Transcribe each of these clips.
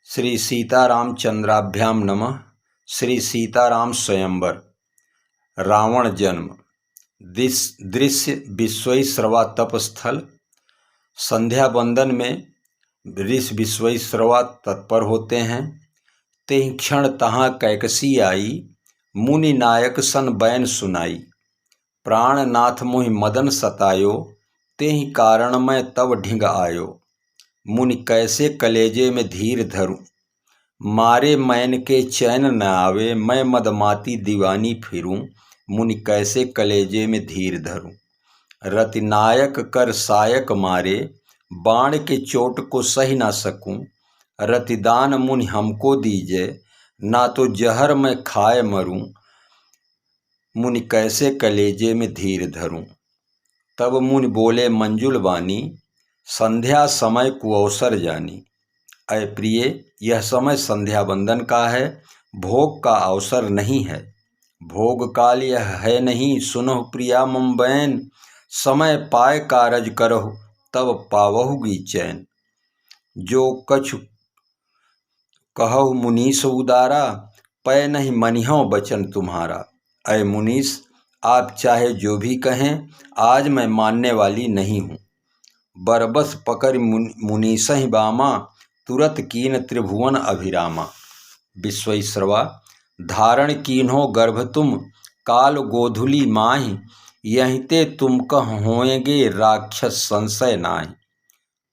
श्री सीतारामचंद्राभ्यां नमः। श्री सीताराम स्वयंवर। रावण जन्म। दृश्य विश्वैश्रवा तपस्थल। संध्या वंदन में ऋषि विश्वैश्रवा तत्पर होते हैं। तेहि क्षण तहाँ कैकसी आई, मुनि नायक सन बैन सुनाई। प्राणनाथ मोहि मदन सतायो, तेहि कारण मैं तब ढिंग आयो। मुनि कैसे कलेजे में धीर धरूं, मारे मैन के चैन न आवे। मैं मदमाती दीवानी फिरूं, मुनि कैसे कलेजे में धीर धरूं। रति नायक कर सायक मारे, बाण के चोट को सही ना सकूं। रतिदान मुनि हमको दीजे, ना तो जहर मैं खाए मरूं। मुनि कैसे कलेजे में धीर धरूं। तब मुनि बोले मंजुल वाणी, संध्या समय कुअवसर जानी। अय प्रिय, यह समय संध्या वंदन का है, भोग का अवसर नहीं है। भोग काल यह है नहीं, सुनहु प्रिया मम बैन। समय पाए कारज करहु, तब पावहुगी चैन। जो कछु कहु मुनीस उदारा, पै नहीं मनिहौ बचन तुम्हारा। अय मुनीस, आप चाहे जो भी कहें, आज मैं मानने वाली नहीं हूँ। बरबस पकड़ मुनीसहि बामा, तुरत कीन त्रिभुवन अभिरामा। विश्वैश्रवा, धारण कीन्हो गर्भ तुम, काल गोधुली माहि। यहिते तुम कह होएंगे, राक्षस संशय नाहि।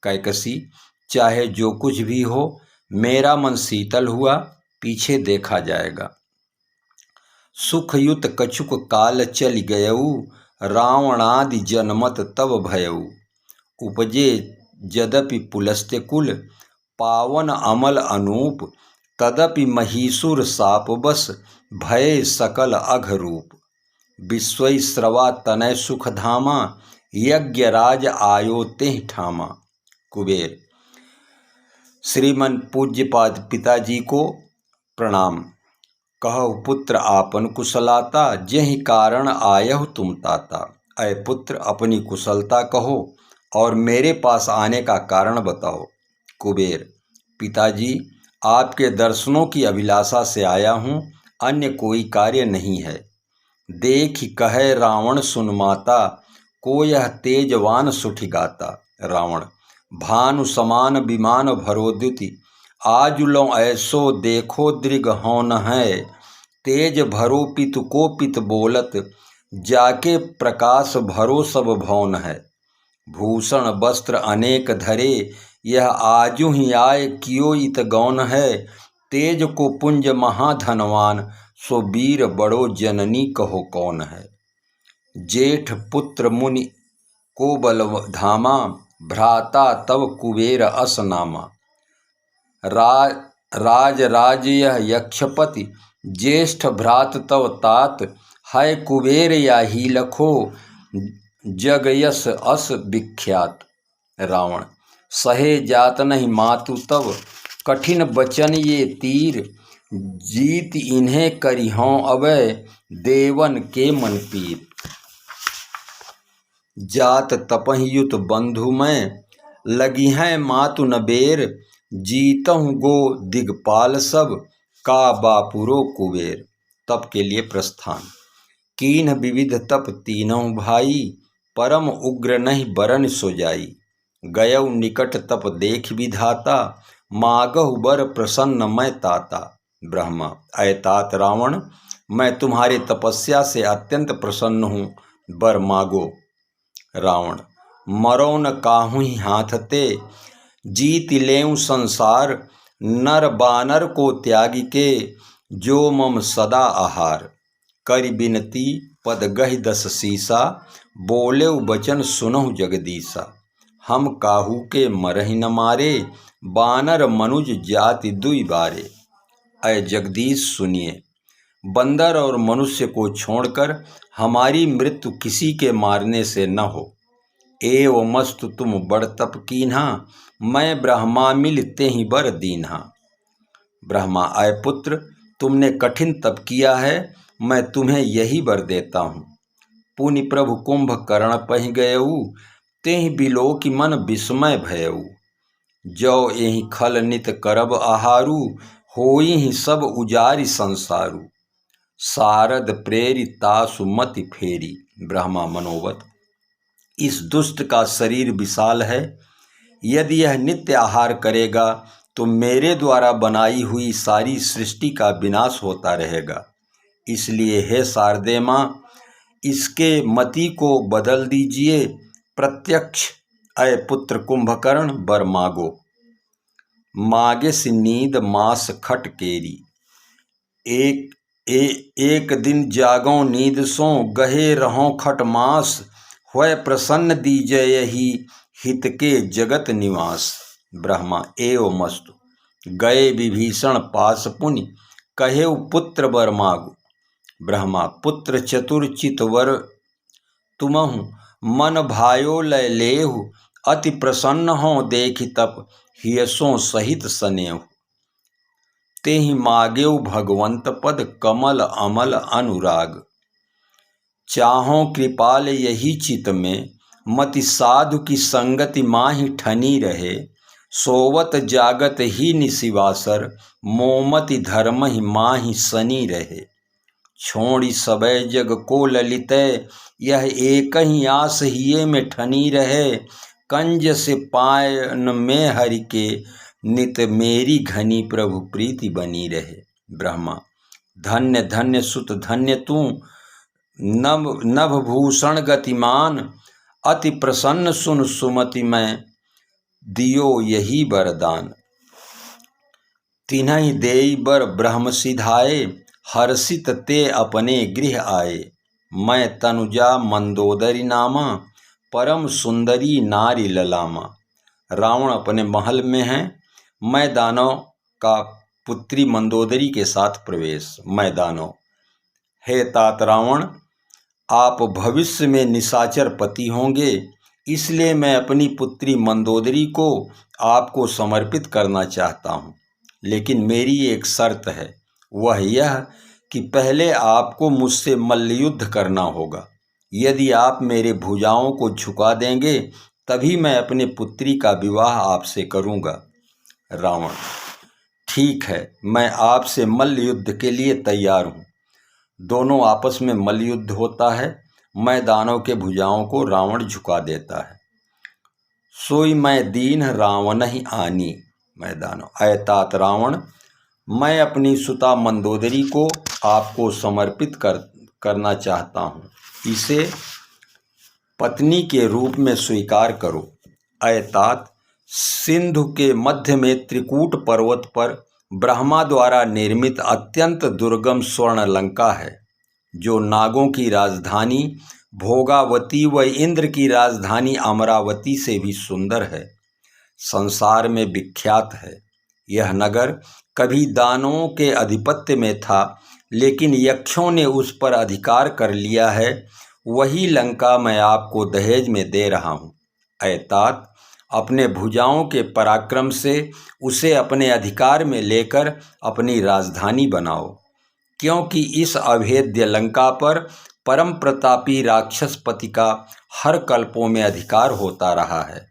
कैकसी, चाहे जो कुछ भी हो, मेरा मन शीतल हुआ, पीछे देखा जाएगा। सुखयुत कछुक काल चल गयऊ, रावणादि जनमत तब भयऊ। उपजे यद्यपि पुलस्त्य कुल, पावन अमल अनूप। तदपि महिषुर साप बस, भय सकल अघ रूप। विश्वैश्रवा तनय सुख धामा, यज्ञराज आयो तेहि ठामा। कुबेर। श्रीमन पूज्यपाद पिताजी को प्रणाम। कहु पुत्र आपन कुशलाता, जेहि कारण आयहु तुम ताता। अय पुत्र, अपनी कुशलता कहो और मेरे पास आने का कारण बताओ। कुबेर। पिताजी, आपके दर्शनों की अभिलाषा से आया हूँ, अन्य कोई कार्य नहीं है। देख कहे रावण सुन माता, को यह तेजवान सुठि गाता। रावण। भानु समान विमान भरोद्युति, आजुलों ऐसो देखो दृग हौन है। तेज भरो पितु को पित बोलत, जाके प्रकाश भरो सब भौन है। भूषण वस्त्र अनेक धरे, यह आजु ही आय कियो इत गौन है। तेज को पुंज महाधनवान, सो वीर बड़ो जननी कहो कौन है। जेठ पुत्र मुनि को बल धामा, भ्राता तब कुबेर अस नामा। राज राज यह यक्षपति, ज्येष्ठ भ्रात तव तात। है कुबेर या ही लखो, जग यस अस विख्यात। रावण। सहे जात नहीं मातु तब, कठिन बचन ये तीर। जीत इन्हें करिहों अवै, देवन के मन पीर। जात तपहि युत बंधु मैं, लगी हैं मातु न बेर। जीतहु गो दिगपाल सब, का बापुरो कुबेर। तप के लिए प्रस्थान। कीन्ह विविध तप तीनों भाई, परम उग्र नहीं बरन सो जाई। गयऊ निकट तप देख विधाता, मागहु बर प्रसन्न मैं ताता। ब्रह्मा। अय तात रावण, मैं तुम्हारे तपस्या से अत्यंत प्रसन्न हूँ, वर मागो। रावण। मरो न काहू ही हाथ ते, जीत लेऊं संसार। नर बानर को त्यागी के, जो मम सदा आहार। करि बिनती पद गहि दस सीसा, बोलेउ बचन सुनहु जगदीसा। हम काहू के मरहि न मारे, बानर मनुज जाति दुई बारे। अय जगदीश सुनिए, बंदर और मनुष्य को छोड़कर हमारी मृत्यु किसी के मारने से न हो। एवमस्तु तुम बड़ तप कीन्हा, मैं ब्रह्मा मिलते ही बर दीन्हा। ब्रह्मा। अय पुत्र, तुमने कठिन तप किया है, मैं तुम्हें यही वर देता हूँ। पुनि प्रभु कुंभकर्ण पहि गयऊ, तेहि बिलोकि मन विस्मय भयऊ। जो एहि खल नित करब आहारू, होई ही सब उजारि संसारू। सारद प्रेरि तासु मति फेरी। ब्रह्मा मनोवत। इस दुष्ट का शरीर विशाल है, यदि यह नित्य आहार करेगा तो मेरे द्वारा बनाई हुई सारी सृष्टि का विनाश होता रहेगा। इसलिए हे शारदे माँ, इसके मति को बदल दीजिए। प्रत्यक्ष अय पुत्र कुंभकर्ण बर मागो। मागे से नींद मास खट केरी। एक दिन जागों नींद सो, गहे रहों खट मास। होय प्रसन्न दीजय यही हित के जगत निवास। ब्रह्मा एवं मस्तु। गए विभीषण पास पुनि, कहे पुत्र वर मागु। ब्रह्मा पुत्र चतुर चित वर तुमहु, मन भायो लय लेहु। अति प्रसन्न हो देखि तप, हियसों सहित सनेहु। तेहि मागेउ भगवंत पद, कमल अमल अनुराग। चाहों कृपाल यही चित में, मति साधु की संगति माही ठनी रहे। सोवत जागत ही निशिवासर, मोमति धर्म ही माही सनी रहे। छोड़ी सबय जग को ललितय, यह एक ही आस हिये में ठनी रहे। कंज से पायन में हरि के, नित मेरी घनी प्रभु प्रीति बनी रहे। ब्रह्मा धन्य धन्य सुत धन्य तू, नभ भूषण गतिमान। अति प्रसन्न सुन सुमति में, दियो यही वरदान। तिन्हि देई बर ब्रह्म सिधाए, हर्षित ते अपने गृह आए। मैं तनुजा मंदोदरी नामा, परम सुंदरी नारी ललामा। रावण अपने महल में है। मैं दानव का पुत्री मंदोदरी के साथ प्रवेश। मैं दानव, हे तात रावण, आप भविष्य में निशाचर पति होंगे, इसलिए मैं अपनी पुत्री मंदोदरी को आपको समर्पित करना चाहता हूँ। लेकिन मेरी एक शर्त है, वह यह कि पहले आपको मुझसे मल्लयुद्ध करना होगा। यदि आप मेरे भुजाओं को झुका देंगे, तभी मैं अपनी पुत्री का विवाह आपसे करूँगा। रावण ठीक है, मैं आपसे मल्लयुद्ध के लिए तैयार हूँ। दोनों आपस में मल्लयुद्ध होता है। मैं दानव के भुजाओं को रावण झुका देता है। सोई मैं दीन रावण ही आनी। मैं दानव, अयतात रावण, मैं अपनी सुता मंदोदरी को आपको समर्पित करना चाहता हूँ। इसे पत्नी के रूप में स्वीकार करो। अयतात, सिंधु के मध्य में त्रिकूट पर्वत पर ब्रह्मा द्वारा निर्मित अत्यंत दुर्गम स्वर्ण लंका है, जो नागों की राजधानी भोगावती व इंद्र की राजधानी अमरावती से भी सुंदर है। संसार में विख्यात है। यह नगर कभी दानवों के आधिपत्य में था, लेकिन यक्षों ने उस पर अधिकार कर लिया है। वही लंका मैं आपको दहेज में दे रहा हूँ। अयतात, अपने भुजाओं के पराक्रम से उसे अपने अधिकार में लेकर अपनी राजधानी बनाओ, क्योंकि इस अभेद्य लंका पर परम प्रतापी राक्षसपति का हर कल्पों में अधिकार होता रहा है।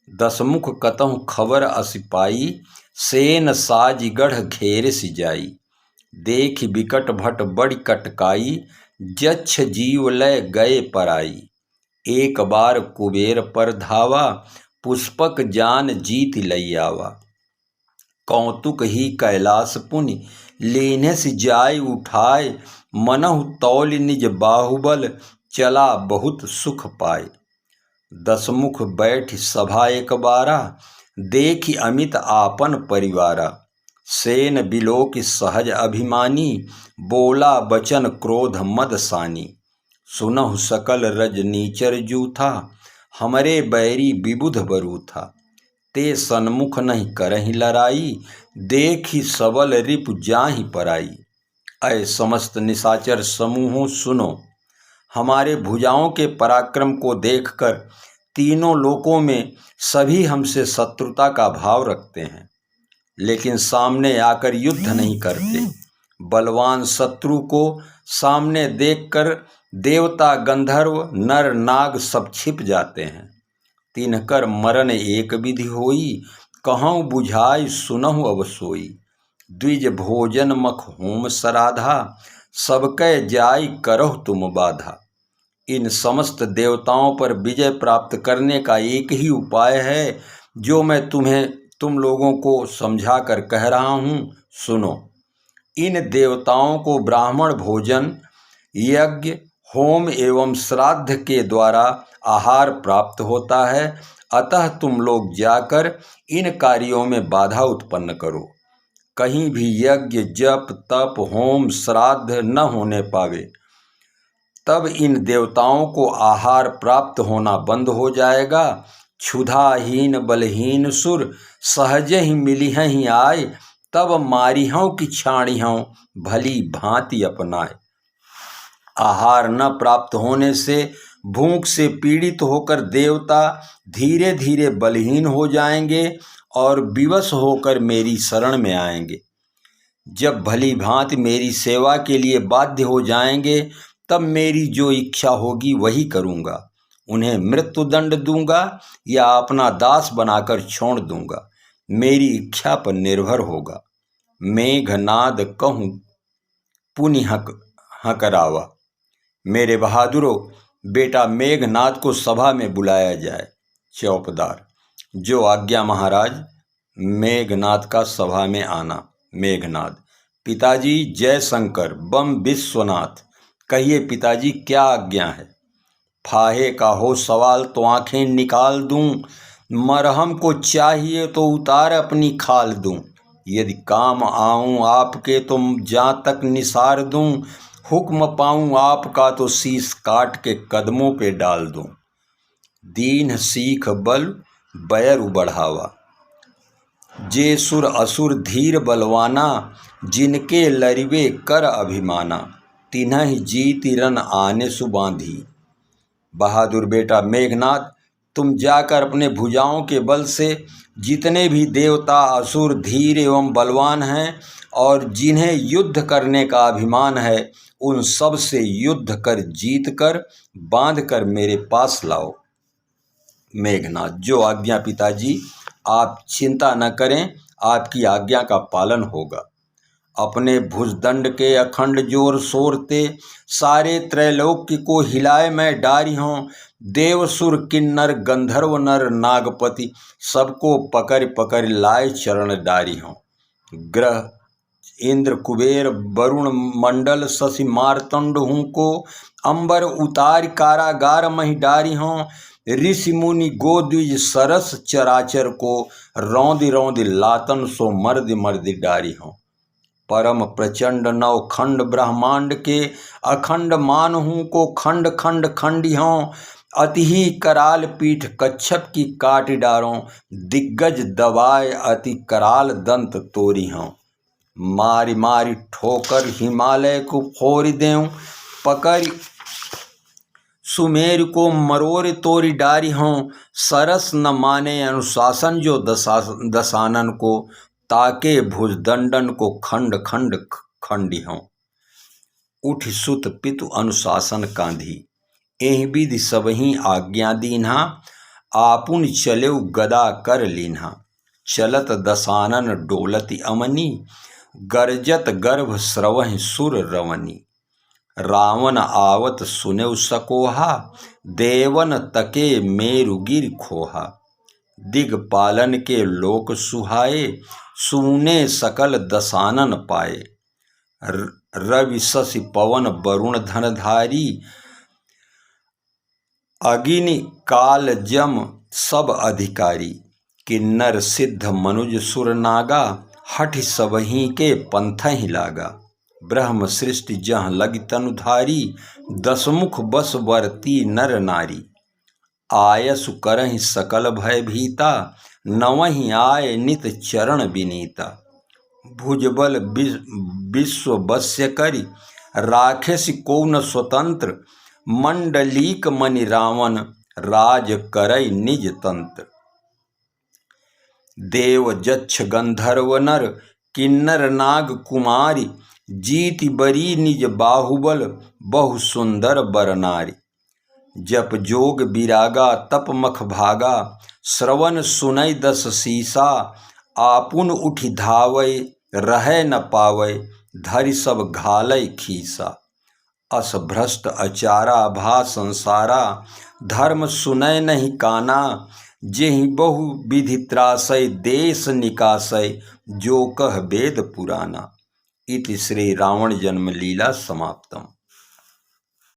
दसमुख कतहु खबर असिपाई, सेन साजिगढ़ घेर सिजाई। देख बिकट भट बड़ी कटकाई, जच्छ जीव लय गए पराई। एक बार कुबेर पर धावा, पुष्पक जान जीत लैयावा। कौतुक ही कैलाश पुनि, लेने से जाय उठाए। मनहु तौल निज बाहुबल, चला बहुत सुख पाए। दसमुख बैठ सभा एक बारा, देखि अमित आपन परिवारा। सेन बिलोक सहज अभिमानी, बोला बचन क्रोध मद सानी। सुनहु सकल रजनीचर जूथा, हमरे बैरी विबुध बरूथा। ते सन्मुख नहीं करहि लड़ाई, देखि सबल रिपु जाहि पराई। अय समस्त निशाचर समूहों सुनो, हमारे भुजाओं के पराक्रम को देखकर तीनों लोकों में सभी हमसे शत्रुता का भाव रखते हैं, लेकिन सामने आकर युद्ध नहीं करते। बलवान शत्रु को सामने देखकर देवता गंधर्व नर नाग सब छिप जाते हैं। तिनकर मरण एक विधि होई, कहूँ बुझाई सुनहु अब सोई। द्विज भोजन मख होम सराधा, सबकै जाई करहु तुम बाधा। इन समस्त देवताओं पर विजय प्राप्त करने का एक ही उपाय है, जो मैं तुम लोगों को समझा कर कह रहा हूँ, सुनो। इन देवताओं को ब्राह्मण भोजन, यज्ञ, होम एवं श्राद्ध के द्वारा आहार प्राप्त होता है, अतः तुम लोग जाकर इन कार्यों में बाधा उत्पन्न करो। कहीं भी यज्ञ, जप, तप, होम, श्राद्ध न होने पावे, तब इन देवताओं को आहार प्राप्त होना बंद हो जाएगा। क्षुधाहीन बलहीन सुर सहज ही मिलिह ही आए, तब मारिहौं की छाणिहौं भली भांति अपनाए। आहार न प्राप्त होने से भूख से पीड़ित होकर देवता धीरे धीरे बलहीन हो जाएंगे और विवश होकर मेरी शरण में आएंगे। जब भली भांति मेरी सेवा के लिए बाध्य हो जाएंगे, तब मेरी जो इच्छा होगी वही करूँगा। उन्हें मृत्युदंड दूंगा या अपना दास बनाकर छोड़ दूंगा, मेरी इच्छा पर निर्भर होगा। मेघनाद कहूँ पुनि हकरावा। मेरे बहादुरों, बेटा मेघनाद को सभा में बुलाया जाए। चौपदार, जो आज्ञा महाराज। मेघनाद का सभा में आना। मेघनाद, पिताजी जय शंकर बम विश्वनाथ। कहिए पिताजी, क्या आज्ञा है? फाहे का हो सवाल तो आंखें निकाल दूं, मरहम को चाहिए तो उतार अपनी खाल दूं। यदि काम आऊं आपके तो जहाँ तक निसार दूं, हुक्म पाऊं आपका तो शीश काट के कदमों पे डाल दूं। दीन सीख बल बैरु बढ़ावा, जे सुर असुर धीर बलवाना, जिनके लरिवे कर अभिमाना, तिन्ह जीति रन आने सुबांधी। बहादुर बेटा मेघनाद, तुम जाकर अपने भुजाओं के बल से जितने भी देवता असुर धीर एवं बलवान हैं और जिन्हें युद्ध करने का अभिमान है, उन सब से युद्ध कर जीत कर बांध कर मेरे पास लाओ। मेघनाद, जो आज्ञा पिताजी। आप चिंता न करें, आपकी आज्ञा का पालन होगा। अपने भुजदंड के अखंड जोर शोरते सारे त्रैलोक्य को हिलाए मैं डारी हूँ। देव सुर किन्नर गंधर्व नर नागपति सबको पकड़ पकड़ लाए चरण डारी हूँ। ग्रह इंद्र कुबेर वरुण मंडल शशि मारतंड हूँ को अंबर उतार कारागार मही डारी हूँ। ऋषि मुनि गोद्विज सरस चराचर को रौंदी रौंदी लातन सो मर्द मर्द डारी हूँ। परम प्रचंड नव खंड ब्रह्मांड के अखंड मान हूँ को खंड खंड खंडी हूँ। अति ही कराल पीठ कच्छप की काट डारों, दिग्गज दबाए अति कराल दंत तोरी हूँ। मारी मारी ठोकर हिमालय को फोड़ देऊं, पकड़ सुमेर को मरोर तोरी डारी हूँ। सरस न माने अनुशासन जो दसानन को, ताके भुजदंडन को खंड खंड खंडी हूँ। उठ सुत पितु अनुशासन कांधी, एहि विधि सबही आज्ञा दीन्हा। आपुन चलेउ गदा कर लीन्हा, चलत दसानन डोलति अमनी। गरजत गर्भ स्रवहि सुर रवनी, रावण आवत सुनेउ सकोहा। देवन तके मेरुगिर खोहा, दिगपालन के लोक सुहाए। सुने सकल दसानन पाए, रवि शशि पवन वरुण धनधारी। अग्नि काल जम सब अधिकारी, किन्नर सिद्ध मनुज सुर नागा। हठ सबही के पंथ ही लागा, ब्रह्म सृष्टि जहाँ लग तनुधारी। दसमुख बस वर्ती नर नारी, आयसु करहि सकल भय भीता। नवहि आय नित चरण विनीता, भुजबल विश्व बस्य करि। राखेसि को न स्वतंत्र, मंडलीक मणि रावण। राज करई निज तंत्र, देव जक्ष गंधर्व नर। किन्नर नाग कुमारी, जीति बरी निज बाहुबल। बहु सुंदर बर नारी, जप जोग विरागा तप मख भागा। श्रवण सुनय दस सीसा, आपुन उठि धावै, रहै न पावै, धरि सब घालै खीसा। अस भ्रष्ट अचारा, भा संसारा, धर्म सुनय नहीं काना, जेहि बहु विधि त्रासै, देश निकासै, जो कह वेद पुराना। इति श्री रावण जन्म लीला समाप्तम।